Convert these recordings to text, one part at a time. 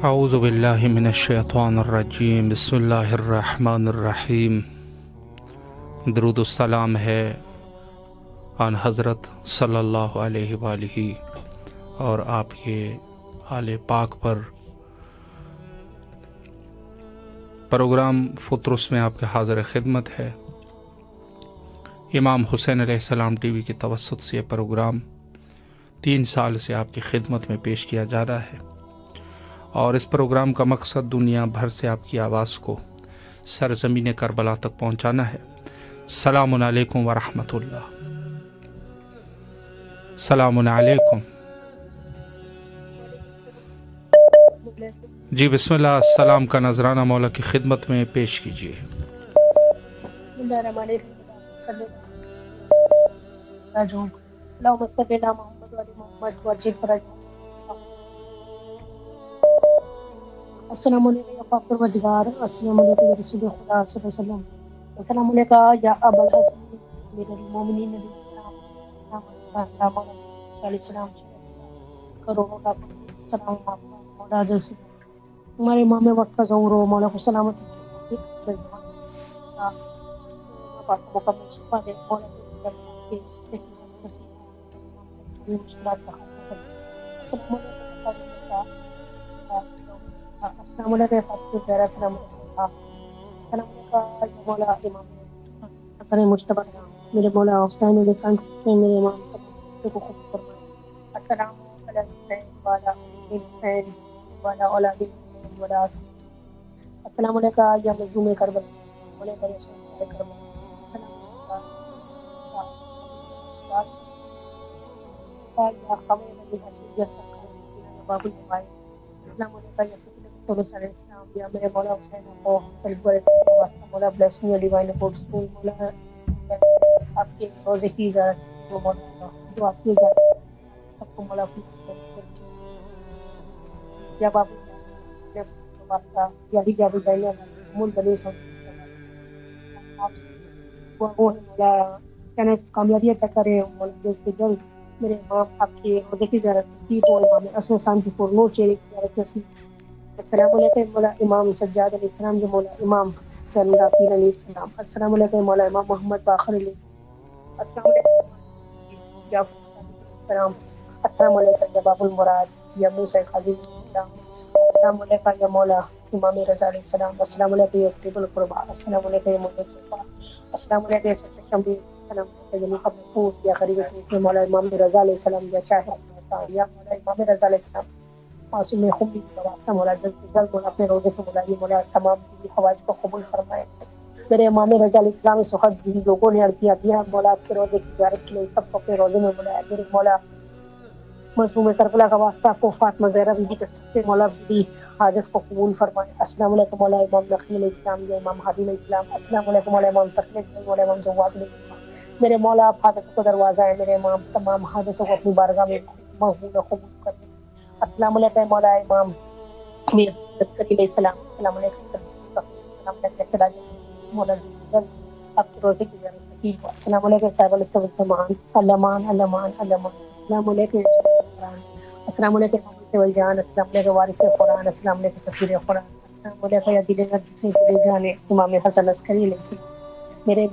اعوذ باللہ من الشیطان الرجیم بسم اللہ الرحمن الرحیم۔ درود السلام ہے آن حضرت صلی اللہ علیہ وآلہ اور آپ کے آل پاک پر۔ پروگرام فطرس میں آپ کے حاضر خدمت ہے۔ امام حسین علیہ السلام ٹی وی کے توسط سے یہ پروگرام 3 سال سے آپ کی خدمت میں پیش کیا جا رہا ہے، اور اس پروگرام کا مقصد دنیا بھر سے آپ کی آواز کو سرزمین کربلا تک پہنچانا ہے۔ السلام علیکم ورحمۃ اللہ۔ السلام علیکم۔ جی بسم اللہ، السلام کا نذرانہ مولا کی خدمت میں پیش کیجیے۔ السلام علیکم یا پاک پروردگار، السلام علیکم یا رسول خدا صلی اللہ علیہ وسلم، السلام علیکم یا ابا الحسن امیر المومنین علیہ السلام، السلام علیکم علیہ السلام، کروڑوں لاکھوں سلام آپ کا مولا جیسے ہمارے امام وقت کا ظہور ہو، مولا کو سلامت مکمل شفا دے، مولا کے مشکلات کا حل کرے۔ السلام علیکم فاطمہ زہرا، السلام علیکم، السلام علیکم مولا امام حسن مجتبی، میرے مولا حسین علیہ السلام، میرے امام کو خوب فرمائے۔ السلام علیکم والا حسین والا اولاد والا، السلام علیکم یا مظلوم کربلا، السلام علیکم یا شہید کربلا، یا خمیر نبی حشید یا سکر یا باب الجوائے، السلام علیکم یا سکر علیہ السلام، یا میرے مولا حسین کو قلب علیہ السلام کا واسطہ، مولا بلیس می ڈیوائن اپورٹ اسکول، مولا آپ کے روزے کی اجازت جو مولا جو آپ کی اجازت سب کو مولا اپنی یا بابو واسطہ یا بھی جابو جائے مول بلیس ہو آپ سے وہ مولا کہنے کامیابی عطا کرے، مولا جلد سے جلد میرے امام آپ کے روزے کی اجازت نصیب ہو، امام اسم شان کی پرنور چہرے کی اجازت نصیب۔ السلام علیکم مولا امام سجاد علیہ السلام، جو مولا امام زنگافیر علیہ السلام، السلام علیکم مولا امام محمد باقر علیہ السلام، السلام علیکم جعفر صادق علیہ السلام، السلام علیکم یا باب المراد یا موسیٰ قاضی علیہ السلام، السلام علیکم یا مولا امام رضا علیہ السلام، السلام علیکم یا قریب القربا، السلام علیکم یا مولا صفا، السلام علیکم یا سچ شمبی، السلام علیکم یا نقب نفوس یا قریب توس مولا امام رضا علیہ السلام، یا شاہ یا مولا امام رضا علیہ السلام، معصوم خون کا واسطہ مولا جلد سے جلد مولا اپنے روزے کو بلائیے، مولا تمام حوائج کو قبول فرمائے۔ میرے امام رضا علیہ السلام اس وقت جن لوگوں نے عرضیاں دیا مولا آپ کے روزے کی زیارت کے لیے، سب کو اپنے روزے میں بلایا۔ میرے مولا مظلوم کربلا کا واسطہ کو فاطمہ زہرا بی بی کے سب مولا بھی حاجت کو قبول فرمائے۔ السلام علیکم مولا امام نقی علیہ السلام یا امام ہادی علیہ السلام، السلام علیکم مولا امام تقی علیہ السلام، مولا امام جواد علیہ السلام۔ میرے مولا آپ حاجتوں کا دروازہ ہے، میرے امام تمام حاجتوں کو اپنی بارگاہ میں مقبول و قبول کر دیں۔ السلام علیکم مولا امام امیر عسکری علیہ السلام، السلام علیکم السلام علیکم سراج مولا آپ کے روزے کی زیارت نصیب ہو۔ السلام علیکم صاحب السلام علمان علمان علمان، السلام علیکم السلام علیکم وارث جان، السلام علیکم وارث قرآن، السلام علیکم تفسیر قرآن، السلام علیکم یا دل جسے دل جانے امام حسن عسکری علیہ السلام، میرے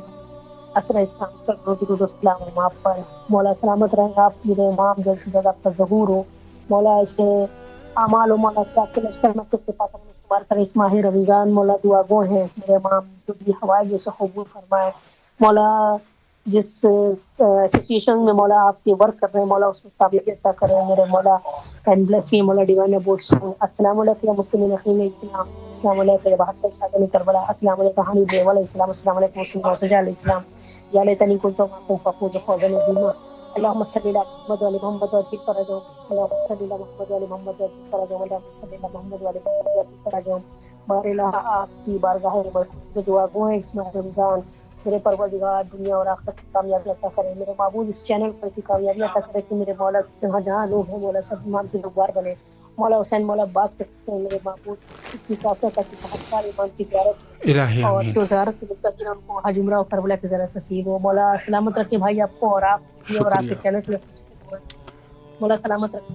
اثر اسلام کا درود و سلام آپ پر، مولا سلامت رہیں آپ، میرے امام جلد سے جلد آپ کا ظہور ہو، مولا اس کے اعمال و مولا کے آپ کے لشکر میں کس کے پاس اپنے شمار کرے اس ماہ رمضان، مولا دعا گو ہیں میرے امام جو بھی حوائج اسے قبول فرمائے، مولا جس سچویشن میں مولا آپ کے ورک کر رہے ہیں مولا اس میں کامیابی عطا کرے میرے مولا، اینڈ بلیس می مولا ڈیوائن ابورٹ اسکول۔ السلام علیکم یا مسلم نقیم السلام، السلام علیکم یا بہتر شاگرد کربلا، السلام علیکم حنیف دیو علیہ السلام، السلام علیکم مسلم وسجا علیہ السلام، یا لیتنی کنت معکم فافوز فوزا عظیما، اللهم صل على محمد وعلى محمد وعلى فرجهم، اللهم صل على محمد وعلى محمد وعلى فرجهم، اللهم صل على محمد وعلى محمد وعلى فرجهم۔ بار الہ آپ کی بارگاہ میں دعا گو ہیں اس ماہ رمضان، میرے پروردگار دنیا اور آخرت کی کامیابی عطا کرے، میرے معبود اس چینل پر ایسی کامیابی عطا کرے کہ میرے مولا جہاں جہاں لوگ ہیں مولا سب ایمان کے زوار بنے، مولا حسین مولا بات کر سکتے ہیں میرے معبود اتنی ساتھ تک بہت سارے ایمان کی زیارت الہی اور آمین۔ جو زیارت سے متقین ان کو حج عمرہ اور کربلا کی زیارت نصیب ہو، مولا سلامت رکھے بھائی آپ کو اور آپ بھی اور آپ کے شکریہ۔ چینل کے مولا سلامت رکھے۔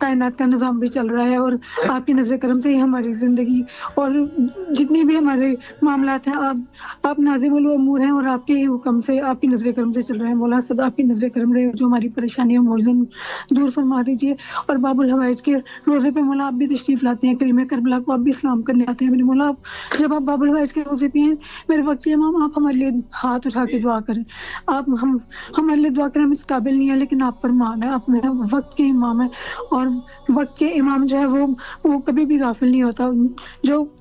کائنات کا نظام بھی چل رہا ہے، اور آپ کی نظر کرم سے ہی ہماری زندگی اور جتنی بھی ہمارے معاملات ہیں آپ ناظم الامور ہیں، اور آپ کے ہی حکم سے، آپ کی نظر کرم سے چل رہے ہیں۔ مولا صدا آپ کی نظر کرم رہے، جو ہماری پریشانیاں موزن دور فرما دیجیے۔ اور باب الحوائج کے روزے پہ مولا آپ بھی تشریف لاتے ہیں، کریم کربلا کو آپ بھی سلام کرنے آتے ہیں۔ میرے مولا جب آپ باب الحوائج کے روزے پہ ہیں میرے وقت امام، آپ ہمارے لیے ہاتھ اٹھا کے دعا کریں، آپ ہمارے لیے دعا کریں۔ ہم اس قابل نہیں ہے لیکن آپ پر مان ہے، آپ میرے وقت کے امام ہیں، اور وقت کے امام جو ہے وہ کبھی بھی غافل نہیں ہوتا۔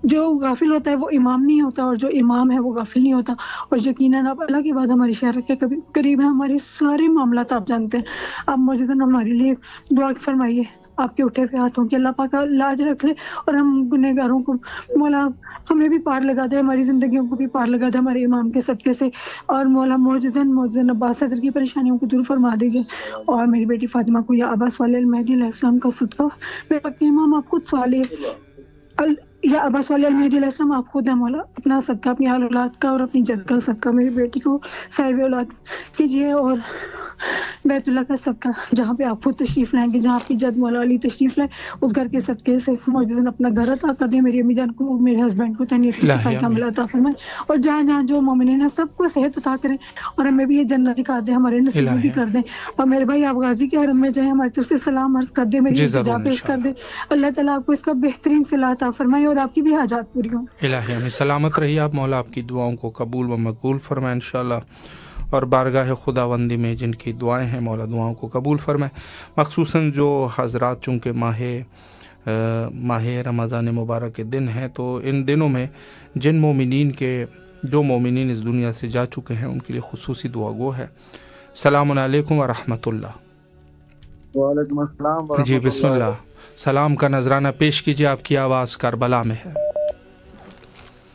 جو غافل ہوتا ہے وہ امام نہیں ہوتا، اور جو امام ہے وہ غافل نہیں ہوتا۔ اور یقیناً آپ اللہ کے بعد ہماری شہر کے قریب ہیں، ہمارے سارے معاملات آپ جانتے ہیں۔ آپ معجزاً ہمارے لیے دعا فرمائیے، آپ کے اٹھے ہوئے ہاتھوں کے اللہ پاک لاج رکھ لے، اور ہم گنہگاروں کو مولا ہمیں بھی پار لگا دے، ہماری زندگیوں کو بھی پار لگا دے ہمارے امام کے صدقے سے۔ اور مولا معجزاً عباس صدر کی پریشانیوں کو دور فرما دیجیے، اور میری بیٹی فاطمہ کو یا عباس والے المہدی علیہ السلام کا صدقہ، میرے پاک امام آپ خود سوالے یا عباس والے المہدی علیہ السلام آپ خود ہیں مولا، اپنا صدقہ، اپنی آل اولاد کا اور اپنی جد کا صدقہ میری بیٹی کو صاحب اولاد کیجیے، اور بیت اللہ کا صدقہ جہاں پہ آپ خود تشریف لائیں گے، جہاں آپ کی جد مولا علی تشریف لائیں، اس گھر کے صدقے سے معجزاً اپنا گھر عطا کر دیں، میری امی جان کو، میرے ہسبینڈ کو تہنیت کی صفائی کاملہ عطا فرمائیں، اور جہاں جہاں جو مومنین ہیں سب کو صحت عطا کریں، اور ہمیں بھی یہ جنت دکھا دیں، ہمارے نصیب بھی کر دیں۔ اور میرے بھائی آپ غازی کے حرم میں جائیں، ہماری طرف سے سلام عرض کر دیں، میری التجا پیش کر دیں، اللہ تعالیٰ آپ کو اس کا بہترین صلہ عطا فرمائے اور آپ کی بھی حاجات پوری ہوں۔ الہی ہمیں سلامت رہیے آپ، مولا آپ کی دعاؤں کو قبول و مقبول فرمائے انشاءاللہ، اور بارگاہ خداوندی میں جن کی دعائیں ہیں مولا دعاؤں کو قبول فرمائے، مخصوصاً جو حضرات چونکہ ماہ رمضان مبارک کے دن ہیں، تو ان دنوں میں جو مومنین اس دنیا سے جا چکے ہیں ان کے لیے خصوصی دعا گو ہے۔ السلام علیکم ورحمۃ اللہ۔ وعلیکم السلام ورحمۃ اللہ۔ جی بسم اللہ، سلام کا نذرانہ پیش کیجیے، آپ کی آواز کربلا میں ہے۔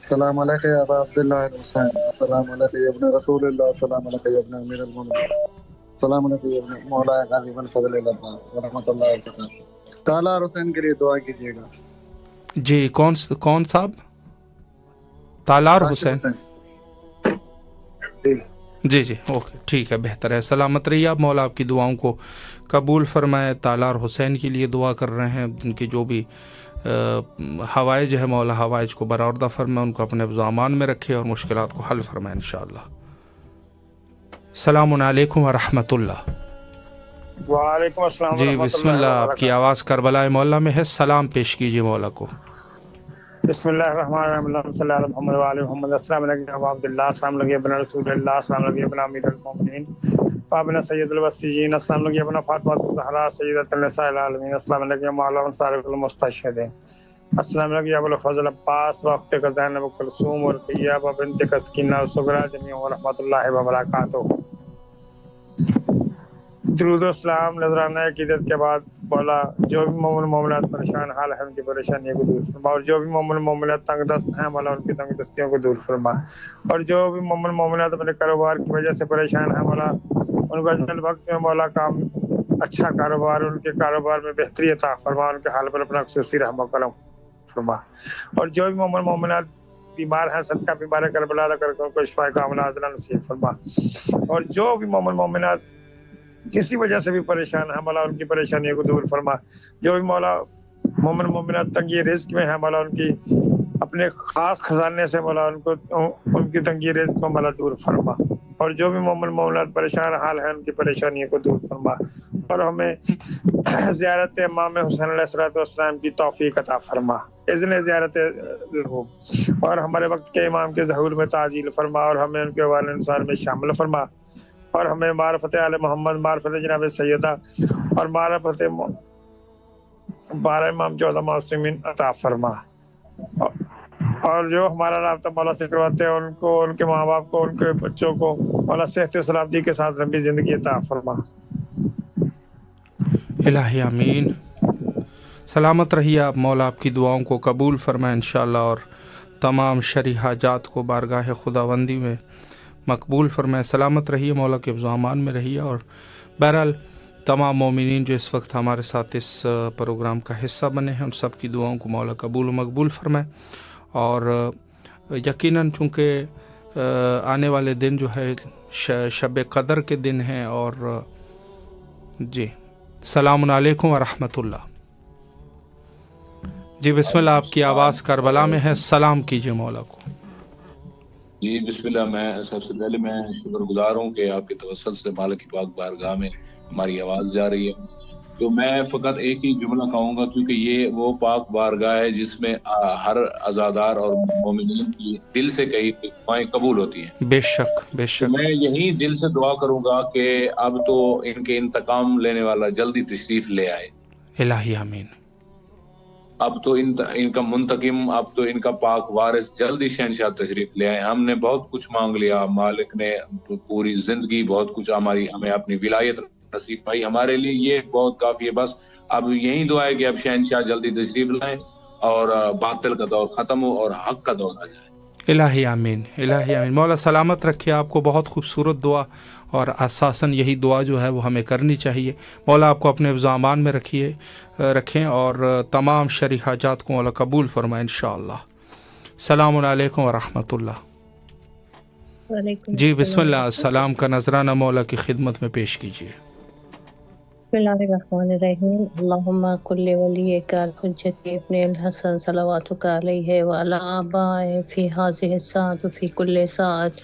السلام علیکم یا ابا عبداللہ الحسین، السلام علیکم یا ابن رسول اللہ، السلام علیکم یا ابن امیر المومنین، السلام علیکم یا ابن مولا غازی بن فضل العباس ورحمۃ اللہ وبرکاتہ۔ تالار حسین کے لیے دعا کیجیے گا۔ جی کون صاحب؟ تالار حسین؟ جی اوکے ٹھیک ہے، بہتر ہے، سلامت رہیے آپ، مولا آپ کی دعاؤں کو قبول فرمائے۔ تالار حسین کے لیے دعا کر رہے ہیں، جن کی جو بھی حوائج ہے مولا حوائج کو برآوردہ فرمائے، ان کو اپنے حفظ و امان میں رکھے اور مشکلات کو حل فرمائے انشاءاللہ۔ السلام علیکم ورحمۃ اللہ۔ وعلیکم السلام۔ جی بسم اللہ، آپ کی آواز کربلا مولا میں ہے، سلام پیش کیجیے مولا کو۔ بسم اللہ الرحمن الرحیم، اللہم صلی علی محمد وعلی محمد۔ السلام علیکم ابا عبداللہ، السلام علیکم ابن رسول اللہ، السلام علیکم ابن امیر المومنین، ابن سید الوسیین، السلام علیکم ابن فاطمہ الزہرا سیدۃ النساء العالمین، السلام علیکم مولانا صالح المستشہدین، السلام علیکم ابو الفضل عباس وقت کا زینب کلثوم اور طیبہ بنت کسکینہ الصغریٰ جمیع ورحمۃ اللہ وبرکاتہ۔ درود و السلام نذرانہ عقیدت کے بعد مولا جو بھی مومن مومنات پریشان حال ہیں ان کی پریشانیوں کو دور فرما، اور جو بھی مومن مومنات تنگ دست ہیں مولا ان کی تنگ دستیوں کو دور فرما، اور جو بھی مومن مومنات اپنے کاروبار کی وجہ سے پریشان ہیں مولا ان کو اجل وقت میں مولا کام اچھا کاروبار، ان کے کاروبار میں بہتری عطا فرما، ان کے حال پر اپنا خصوصی رحم و کرم فرما، اور جو بھی مومن مومنات بیمار ہیں صدقہ بیمار کربلا کر کے ان کو شفا کاملہ عاجلہ نصیب فرما، اور جو بھی مومن مومنات کسی وجہ سے بھی پریشان ہے مولا ان کی پریشانیوں کو دور فرما، جو بھی مولا مومن مومنات تنگی رزق میں ہے مولا ان کی اپنے خاص خزانے سے مولا ان کی تنگی رزق کو مولا دور فرما، اور جو بھی مومن مومنات پریشان حال ہیں ان کی پریشانیوں کو دور فرما، اور ہمیں زیارت امام حسین علیہ السلام کی توفیق عطا فرما، اذن زیارت اور ہمارے وقت کے امام کے ظہور میں تعجیل فرما، اور ہمیں ان کے والد انصار میں شامل فرما، اور ہمیں معرفت آل محمد، معرفت جناب سیدہ اور معرفت 12 امام 14 معصومین عطا فرما، اور جو ہمارا رابطہ مولا سے کرواتے ہیں ان کو، ان کے ماں باپ کو، ان کے بچوں کو مولا صحت و سلامتی کے ساتھ لمبی زندگی عطا فرما۔ الہی آمین۔ سلامت رہیے آپ، مولا آپ کی دعاؤں کو قبول فرمائے انشاءاللہ، اور تمام شرعی حاجات کو بارگاہ خداوندی میں مقبول فرمائے۔ سلامت رہیے، مولا کے حفظ و امان میں رہیے، اور بہرحال تمام مومنین جو اس وقت ہمارے ساتھ اس پروگرام کا حصہ بنے ہیں ان سب کی دعاؤں کو مولا قبول و مقبول فرمائے، اور یقیناً چونکہ آنے والے دن جو ہے شب قدر کے دن ہیں، اور جی السلام علیکم ورحمۃ اللہ۔ جی بسم اللہ، آپ کی آواز کربلا میں ہے، سلام کیجیے مولا کو۔ جی بسم اللہ، میں سب سے پہلے میں شکر گزار ہوں کہ آپ کے توسل سے مالک کی پاک بارگاہ میں ہماری آواز جا رہی ہے۔ تو میں فقط ایک ہی جملہ کہوں گا، کیونکہ یہ وہ پاک بارگاہ ہے جس میں ہر عزادار اور مومنین کی دل سے کہی دعائیں قبول ہوتی ہیں۔ بے شک بے شک۔ میں یہی دل سے دعا کروں گا کہ اب تو ان کے انتقام لینے والا جلدی تشریف لے آئے۔ الہی آمین۔ اب تو ان کا منتقم، اب تو ان کا پاک وارث جلدی شہنشاہ تشریف لے آئے۔ ہم نے بہت کچھ مانگ لیا، مالک نے پوری زندگی بہت کچھ ہمیں اپنی ولایت نصیب پائی، ہمارے لیے یہ بہت کافی ہے۔ بس اب یہی دعا ہے کہ اب شہنشاہ جلدی تشریف لائیں اور باطل کا دور ختم ہو اور حق کا دور آ جائے۔ الہی آمین، الہی آمین۔ مولا سلامت رکھے آپ کو، بہت خوبصورت دعا، اور اساساً یہی دعا جو ہے وہ ہمیں کرنی چاہیے۔ مولا آپ کو اپنے حفظ و امان میں رکھیں اور تمام شرعی حاجات کو مولا قبول فرمائے انشاءاللہ۔ السلام علیکم ورحمۃ اللہ۔ جی بسم اللہ، السلام کا نذرانہ مولا کی خدمت میں پیش کیجیے۔ بسم اللہ الرحمن الرحیم۔ اللہم کل ولیک الحجۃ ابن الحسن صلواتک علیہ وعلی آبائہ فی ہذہ الساعۃ فی کل ساعۃ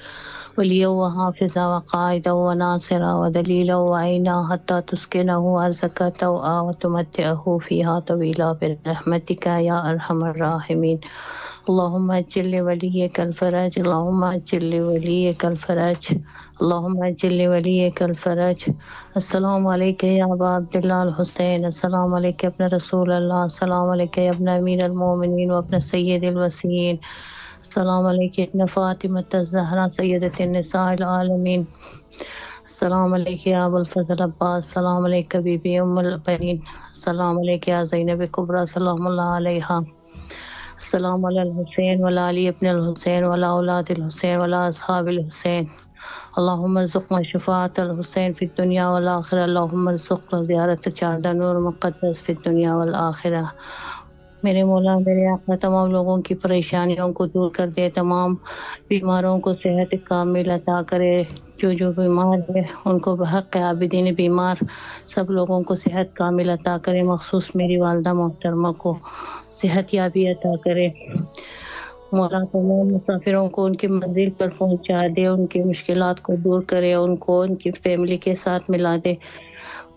ولیہ وحافظہ وقائدہ وناصرہ ودلیلہ وعینہ حتی تسکنہ ارضک طوعا وتمتعہ فیہا طویلا برحمتک یا ارحم الراحمین۔ اللہم اجل لولیک الفرج، اللہم اجل لولیک الفرج، اللہم اجل لولیک الفرج۔ السلام علیکہ یا ابا عبداللہ الحسین، السلام علیکہ ابن رسول اللہ، السلام علیکہ یا ابن امیر المومنین و ابن سید الوسیین، السلام علیکہ ابن فاطمہ الزہرا سیدۃ النساء العالمین، السلام علیکہ یا ابو الفضل عباس، السلام علیکہ بی بی ام البنین، السلام علیکہ یا زینب کبریٰ سلام اللہ علیہا، السلام علی الحسین وعلی علی ابن الحسین وعلی اولاد الحسین وعلی اصحاب الحسین۔ اللہم ارزقنا شفاعت الحسین فی الدنیا والآخرہ، اللہم ارزقنا زیارت چاردہ نور مقدس فی الدنیا والآخرہ۔ میرے مولا میرے آقا تمام لوگوں کی پریشانیوں کو دور کر دے، تمام بیماروں کو صحت کامل عطا کرے، جو بیمار ہے ان کو بحق عابدین بیمار سب لوگوں کو صحت کامل عطا کرے، مخصوص میری والدہ محترمہ کو صحت یابی عطا کرے۔ مولا تمام مسافروں کو ان کی منزل پر پہنچا دے، ان کی مشکلات کو دور کرے، ان کو ان کی فیملی کے ساتھ ملا دے۔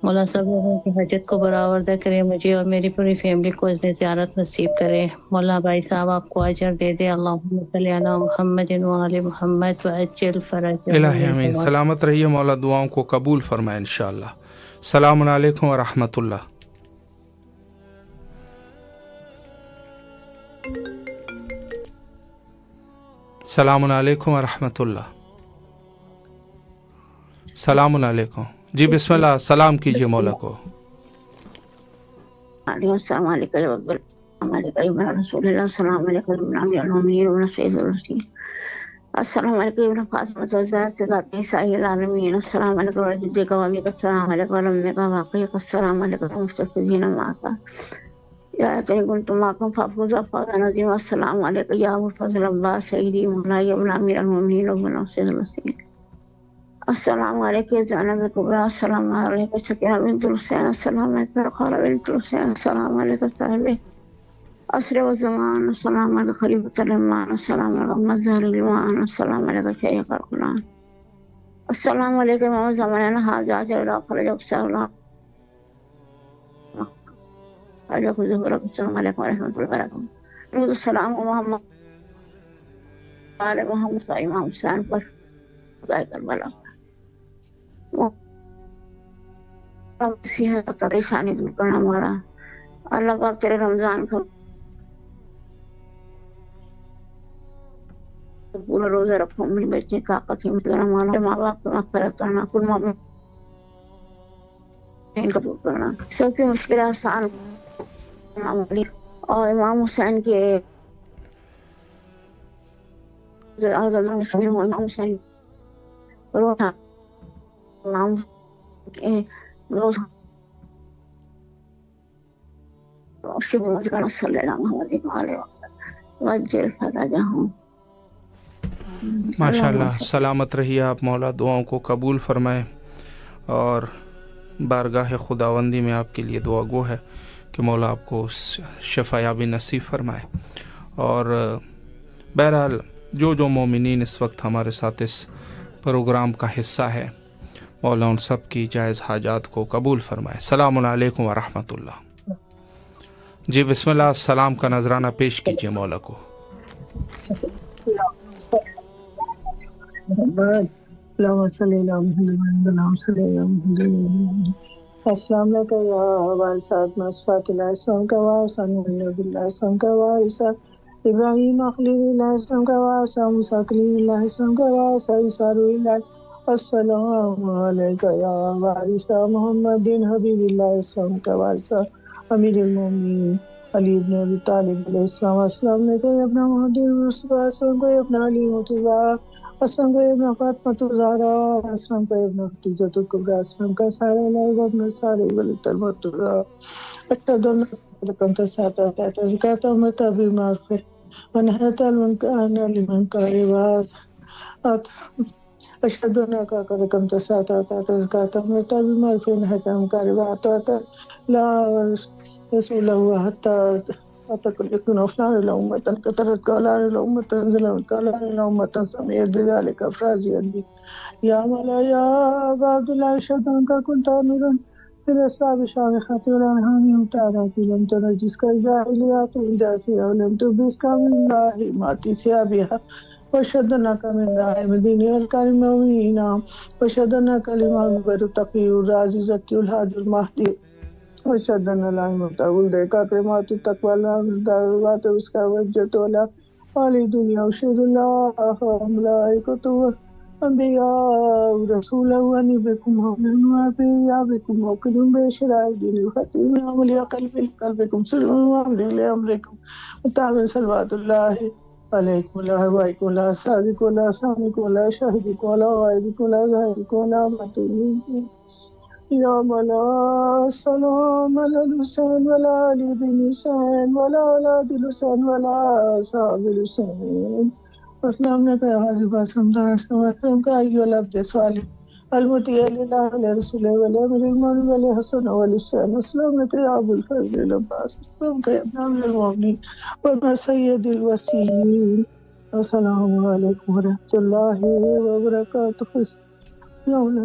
مولا سب لوگوں کی حاجت کو برآوردہ کرے، مجھے اور میری پوری فیملی کو اذن زیارت نصیب کرے۔ مولا بھائی صاحب آپ کو اجر دے دے۔ اللہم صلی علی محمد وآل محمد وعجل فرج۔ الہی آمین۔ سلامت رہیے، مولا دعاؤں کو قبول فرمائے انشاءاللہ۔ السلام علیکم ورحمۃ اللہ۔ السلام علیکم ورحمۃ اللہ۔ السلام علیکم۔ جی بسم اللہ، سلام کیجیے مولا کو۔ السلام علیکم السلام علیکم رسول اللہ، السلام علیکم ابن المومنین و سید الرسول، السلام علیکم ابن فاطمہ الزہرا سیدۃ نساء العالمین، السلام علیکم ورحمۃ اللہ، السلام علیکم ورحمۃ اللہ، السلام علیکم مستفیدین معاک یا کنتم معکم فافوزا فوزا عظیما، السلام علیکم یا ابو الفضل عباس سیدی مولائی ابن امیر المومنین و سید الرسول، السلام علیکم زینب کبریٰ، السلام علیکم سکینہ بنت الحسین، السلام علیکم خالہ بنت الحسین، السلام علیکم صاحب عصر و زمان، السلام علیکم خلیفۃ الرحمن، السلام علیکم مظہر الایمان، السلام علیکم شیخ القرآن، السلام علیکم امام زمانہ حاجات اللہ خرج اللہ علیکم ظہور، السلام علیکم ورحمۃ اللہ وبرکاتہ۔ درود السلام محمد محمد امام حسین پر خدائے کربلا پریشانی دور کرنا ہمارا، اللہ پاک تیرے رمضان کو پورا روزہ رکھو، مجھے بچنے کا طاقت ہمارا، ماں باپ کو مغفرت کرنا، کل ماں باپ کا دور کرنا، سب کی مشکل آسان، امام علی اور امام حسین کے امام حسین امام روز صلی اللہ علیہ وسلم۔ ماشاء اللہ، سلامت رہیے آپ، مولا دعاؤں کو قبول فرمائے اور بارگاہ خداوندی میں آپ کے لیے دعا گو ہے کہ مولا آپ کو شفا یابی نصیب فرمائے. اور بہرحال جو مومنین اس وقت ہمارے ساتھ اس پروگرام کا حصہ ہے، مولا ان سب کی جائز حاجات کو قبول فرمائے. السلام علیکم ورحمۃ اللہ. جی بسم اللہ، السلام کا نذرانہ پیش کیجیے مولا کو. السلام علیکم یا وارثات مصفات اللہ السلام کا وارثہ نبی اللہ السلام کا وارثہ ابراہیم خلیل اللہ السلام کا وارثہ موسیٰ کلیم اللہ السلام کا وارثہ عیسیٰ روح اللہ. السلام علیکم یا وارثہ محمد حبیب اللہ السلام کا وارثہ امیر المومنین علی ابن ابی طالب علیہ السلام. السلام علیکم اپنا محمد رسول السلام کو اپنا علی مرتضیٰ السلام کو ابن فاطمہ الزہرا السلام کو ابن خدیجہ الکبریٰ السلام کا سارے لوگ اپنے سارے ولی المرتضیٰ. اشہد ان لکم تساتا زکاة امرتا بیمار ونہیت المنکرین لمن کاربات اشہد ان لکم تساتا زکاة امرتا بیمار ونہیت المنکرین لا رسول اللہ حتی أتكلكن أفلان الأمة كثرت كالان الأمة انزل كالان الأمة سميت بذلك أفرازي عندي يا مولا يا عبد الله أشهد أنك كنت أميرا في الأسباب شامخة والأنهام متعرات لم تنجس كالجاهليات الجاسية ولم تبرز من الله ما تسيابها وأشهد أنك من الله المدينة الكريم المؤمنين وأشهد أنك الإمام التقي الرازي الزكي الهادي المهدي وأشهد أن لا متعول دیکھا کلمات التقوى اللہ مدارات اس کا وجت والا علی دنیا وشہد اللہ ملائکۃ انبیاء رسول ونی بکم حمل وابیا بکم وقلم بشرائع دین الختیم عملی قلبکم سلم وعملی لامرکم متعامل صلوات اللہ علیکم اللہ وعلیکم اللہ صادق اللہ سامق اللہ شاہدک اللہ غائبک اللہ ظاہرک اللہ مطلوب یا مولا السلام علی الحسین ولا علی بن حسین ولا اولاد الحسین ولا اصحاب الحسین. السلام علیکم یا حاضر وسلم کا ایو العبد صالح المطیع للہ ولرسول ولامر المؤمنین ولحسن والحسین. السلام علیکم یا ابو الفضل العباس. السلام علیکم یا ابن المؤمنین وابن سید الوسیین. السلام علیکم ورحمۃ اللہ وبرکاتہ. یا مولا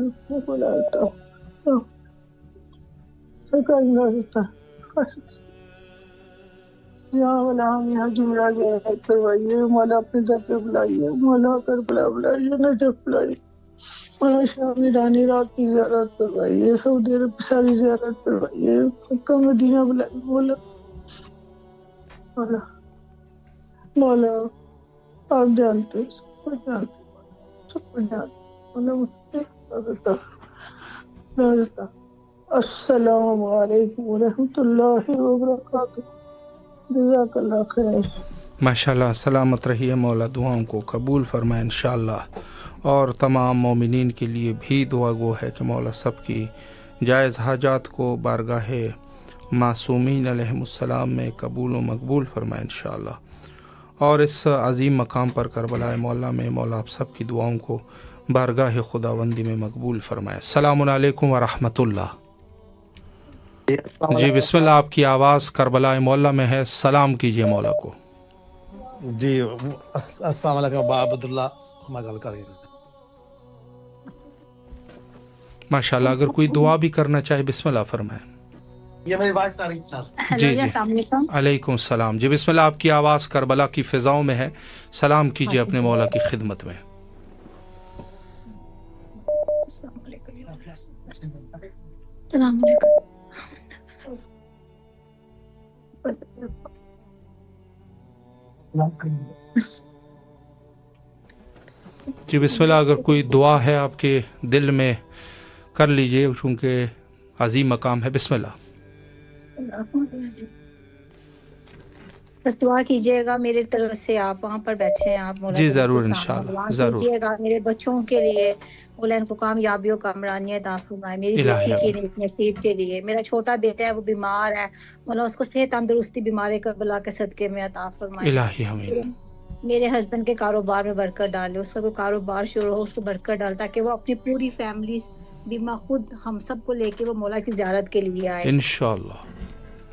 یا مولا ہم یہاں جمعہ کروائیے مولا اپنے در پہ بلائیے مولا کربلا بلائیے نجف بلائیے مولا شام ایرانی رات کی زیارت کروائیے سعودی عرب کی ساری زیارت کروائیے مکہ مدینہ بلائیے مولا مولا مولا آپ جانتے سب کو جانتے سب کو جانتے مولا مجھے السلام علیکم ورحمۃ اللہ وبرکاتہ. جزاک اللہ خیر. ماشاءاللہ سلامت رہیے، مولا دعاؤں کو قبول فرمائے انشاءاللہ. اور تمام مومنین کے لیے بھی دعا گو ہے کہ مولا سب کی جائز حاجات کو بارگاہ معصومین علیہم السلام میں قبول و مقبول فرمائے انشاءاللہ. اور اس عظیم مقام پر کربلا مولا میں مولا آپ سب کی دعاؤں کو بارگاہ خداوندی میں مقبول فرمائے. السلام علیکم ورحمۃ اللہ. جی بسم اللہ، آپ کی آواز کربلا مولا میں ہے، سلام کیجئے مولا کو. جی السلام علیکم با عبداللہ میں گل کر ماشاءاللہ. اگر کوئی دعا بھی کرنا چاہے بسم اللہ فرمائیں. یہ میری آواز آ رہی ہے سر؟ جی جی علیکم السلام. جی بسم اللہ، آپ کی آواز کربلا کی فضاؤں میں ہے، سلام کیجئے اپنے مولا کی خدمت میں. السلام علیکم. جی بسم اللہ، اگر کوئی دعا ہے آپ کے دل میں کر لیجئے چونکہ عظیم مقام ہے. بسم اللہ. بس دعا کیجیے گا میرے طرف سے، آپ وہاں پر بیٹھے ہیں، آپ مولا جی ضرور انشاءاللہ ضرور کیجیے گا میرے بچوں کے لیے، مولا ان کو کامیابی و کامرانی عطا فرمائے، میری بیٹی کی نیک نصیب کے لیے. میرا چھوٹا بیٹا ہے وہ بیمار ہے، مولا اس کو صحت تندرستی بیماری کربلا کے صدقے میں عطا فرمائے. الہی آمین. میرے ہسبینڈ کے کاروبار میں برکت ڈالے، اس کا کوئی کاروبار شروع ہو اس کو برکت ڈال، تاکہ وہ اپنی پوری فیملی بیمہ خود ہم سب کو لے کے وہ مولا کی زیارت کے لیے آئے انشاءاللہ.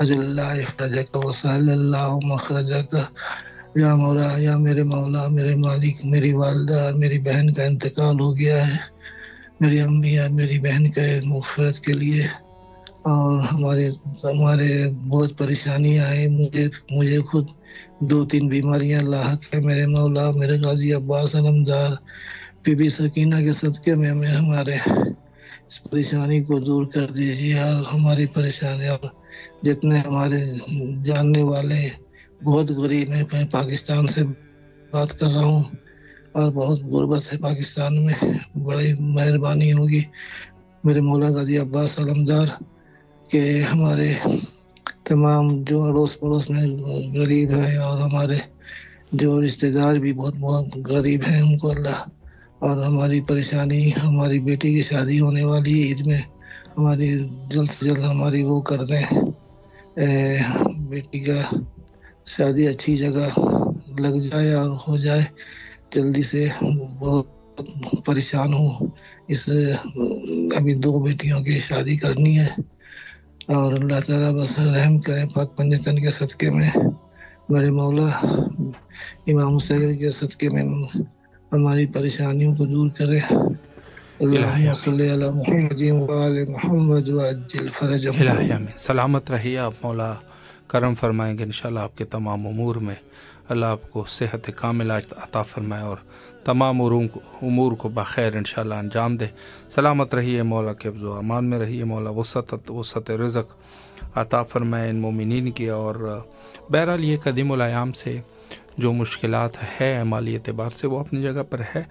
اجل اللہ فرجک وسهل اللہ مخرجک۔ یا مولا، یا میرے مولا، میرے مالک، میری والدہ اور میری بہن کا انتقال ہو گیا ہے، میری امی اور میری بہن کے مغفرت کے لیے، اور ہمارے بہت پریشانیاں ہیں، مجھے خود 2-3 بیماریاں لاحق ہیں میرے مولا، میرے غازی عباس علمدار بی بی سکینہ کے صدقے میں ہمارے اس پریشانی کو دور کر دیجیے، اور ہماری پریشانی، اور جتنے ہمارے جاننے والے بہت غریب ہیں، میں پاکستان سے بات کر رہا ہوں اور بہت غربت ہے پاکستان میں، بڑی مہربانی ہوگی میرے مولا غازی عباس علمدار کہ ہمارے تمام جو اڑوس پڑوس میں غریب ہیں اور ہمارے جو رشتہ دار بھی بہت غریب ہیں ان کو اللہ، اور ہماری پریشانی، ہماری بیٹی کی شادی ہونے والی عید میں ہماری جلد سے جلد ہماری وہ کر دیں، بیٹی کا شادی اچھی جگہ لگ جائے اور ہو جائے جلدی سے، بہت پریشان ہوں، ابھی 2 بیٹیوں کی شادی کرنی ہے، اور اللہ تعالیٰ بس رحم کریں پاک پنجتن کے صدقے میں، میرے مولا امام حسین کے صدقے میں ہماری پریشانیوں کو دور کرے۔ اللہم صلی علی محمد وآل محمد وعجل فرجہم۔ الہی آمین۔ سلامت رہیے آپ، مولا کرم فرمائیں گے انشاءاللہ آپ کے تمام امور میں، اللہ آپ کو صحت کاملہ عطا فرمائے اور تمام امور کو بخیر انشاءاللہ انجام دے۔ سلامت رہیے، مولا کے حفظ و امان میں رہیے، مولا وسعت رزق عطا فرمائے ان مومنین کی، اور بہرحال یہ قدیم الایام سے جو مشکلات ہے مالی اعتبار سے وہ اپنی جگہ پر ہے،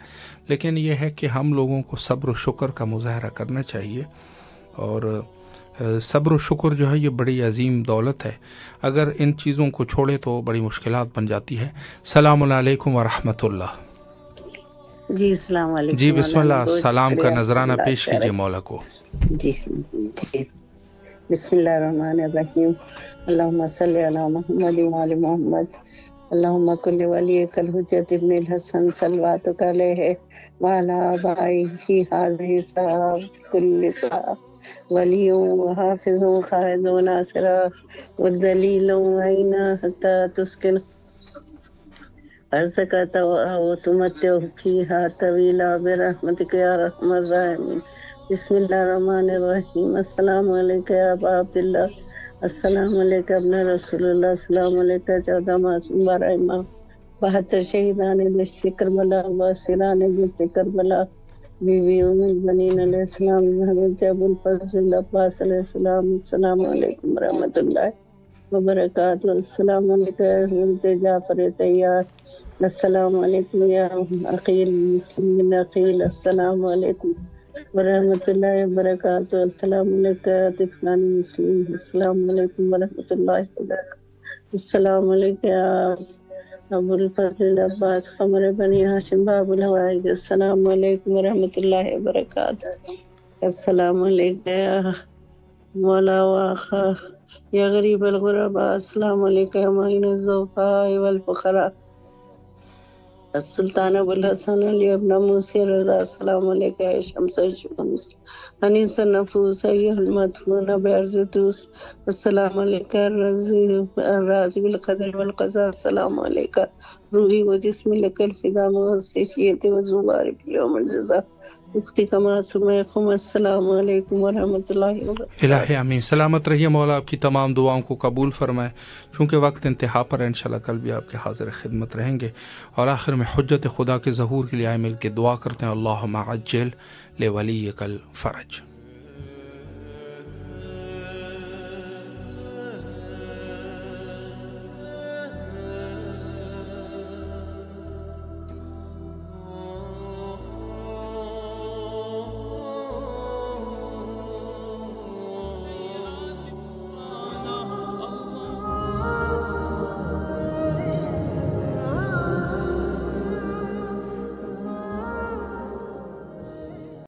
لیکن یہ ہے کہ ہم لوگوں کو صبر و شکر کا مظاہرہ کرنا چاہیے، اور صبر و شکر جو ہے یہ بڑی عظیم دولت ہے، اگر ان چیزوں کو چھوڑے تو بڑی مشکلات بن جاتی ہے۔ السلام علیکم ورحمۃ اللہ۔ جی السلام علیکم۔ جی بسم اللہ، سلام کا نذرانہ پیش کیجیے مولا کو۔ جی بسم اللہ الرحمن الرحیم، اللہم صلی علی محمد وعلی محمد، اللہم کل ولیک الحجۃ ابن الحسن صلواتک علیہ وعلی آبائہ فی ہذہ الساعۃ کل ساعۃ، ولی و حافظ و قائد و ناصر والدلیل وعین حتی تسکن ارزق وتمتع فیہا طویلا برحمتک یا ارحم الراحمین۔ بسم اللہ الرحمن الرحیم، السلام علیکم یا ابا عبداللہ، السلام علیکم ابن رسول اللہ، السلام علیکم 14 معصوم برائمہ، 72 شہیدان دشت کربلا، باسران دشت کربلا، بی بی ام البنین علیہ السلام، حضرت ابو الفضل عباس علیہ السلام، السلام علیکم ورحمۃ اللہ وبرکاتہ، السلام علیکم حضرت جعفر طیار، السلام علیکم یا عقیل مسلم عقیل، السلام علیکم ورحمۃ اللہ وبرکاتہ، السلام علیکم طفلان مسلم، السلام علیکم ورحمۃ اللہ وبرکاتہ، السلام علیکم ابو الفضل عباس قمر بنی ہاشم باب الحوائج، السلام علیکم ورحمۃ اللہ وبرکاتہ، السلام علیکم یا مولا واخا یا غریب الغرباء، السلام علیکم معین الضعفاء والفقراء، السلطان ابو الحسن علی ابن موسی رضا، السلام علیکم شمس الشمس انیس النفوس ایہ المدفون بعرض دوس، السلام علیکم الراضی بالقدر والقضاء، السلام علیکم روحی و جسم لک الفدا مغسشیت و زوار فی یوم الجزاء، اختی کا معصوم خم، السلام علیکم ورحمۃ اللہ وبرکاتہ۔ الہی آمین۔ سلامت رہیے، مولا آپ کی تمام دعاؤں کو قبول فرمائے، چونکہ وقت انتہا پر ہے، انشاءاللہ کل بھی آپ کے حاضر خدمت رہیں گے، اور آخر میں حجت خدا کے ظہور کے لیے آئے مل کے دعا کرتے ہیں، اللہم عجل لولیک الفرج۔